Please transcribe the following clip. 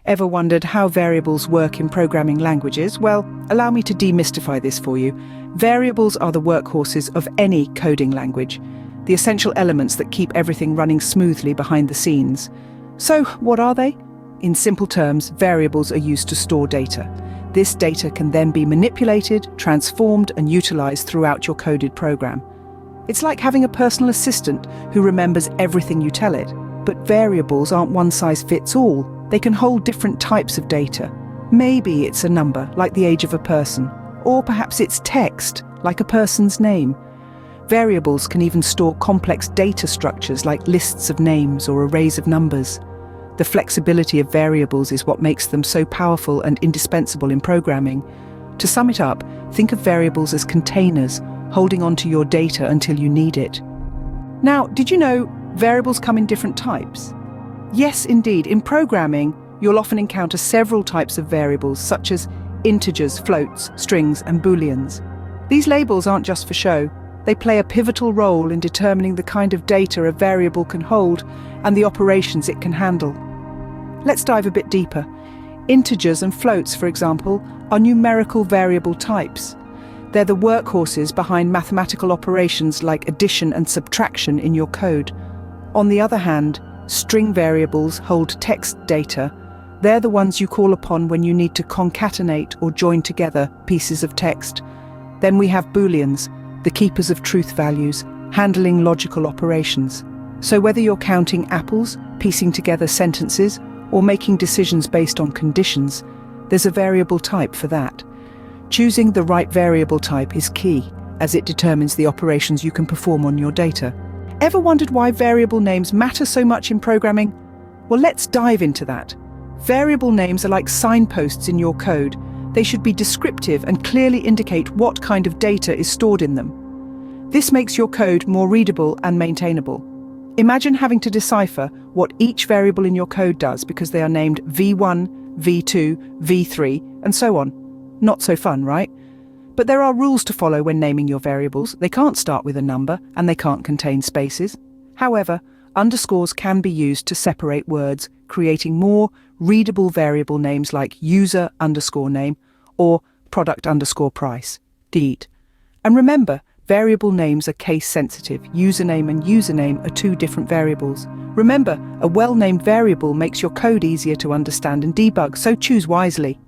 Ever wondered how variables work in programming languages? Well, allow me to demystify this for you. Variables are the workhorses of any coding language, the essential elements that keep everything running smoothly behind the scenes. So, what are they? In simple terms, variables are used to store data. This data can then be manipulated, transformed, and utilized throughout your coded program. It's like having a personal assistant who remembers everything you tell it. But variables aren't one size fits all. They can hold different types of data. Maybe it's a number, like the age of a person, or perhaps it's text, like a person's name. Variables can even store complex data structures like lists of names or arrays of numbers. The flexibility of variables is what makes them so powerful and indispensable in programming. To sum it up, think of variables as containers, holding onto your data until you need it. Now, did you know variables come in different types? Yes, indeed. In programming, you'll often encounter several types of variables, such as integers, floats, strings, and booleans. These labels aren't just for show. They play a pivotal role in determining the kind of data a variable can hold and the operations it can handle. Let's dive a bit deeper. Integers and floats, for example, are numerical variable types. They're the workhorses behind mathematical operations like addition and subtraction in your code. On the other hand, string variables hold text data. They're the ones you call upon when you need to concatenate or join together pieces of text. Then we have booleans, the keepers of truth values, handling logical operations. So whether you're counting apples, piecing together sentences, or making decisions based on conditions, there's a variable type for that. Choosing the right variable type is key, as it determines the operations you can perform on your data. Ever wondered why variable names matter so much in programming? Well, let's dive into that. Variable names are like signposts in your code. They should be descriptive and clearly indicate what kind of data is stored in them. This makes your code more readable and maintainable. Imagine having to decipher what each variable in your code does because they are named v1, v2, v3, and so on. Not so fun, right? But there are rules to follow when naming your variables. They can't start with a number, and they can't contain spaces. However, underscores can be used to separate words, creating more readable variable names like user underscore name or product underscore price, DEET. And remember, variable names are case sensitive. Username and username are two different variables. Remember, a well-named variable makes your code easier to understand and debug, so choose wisely.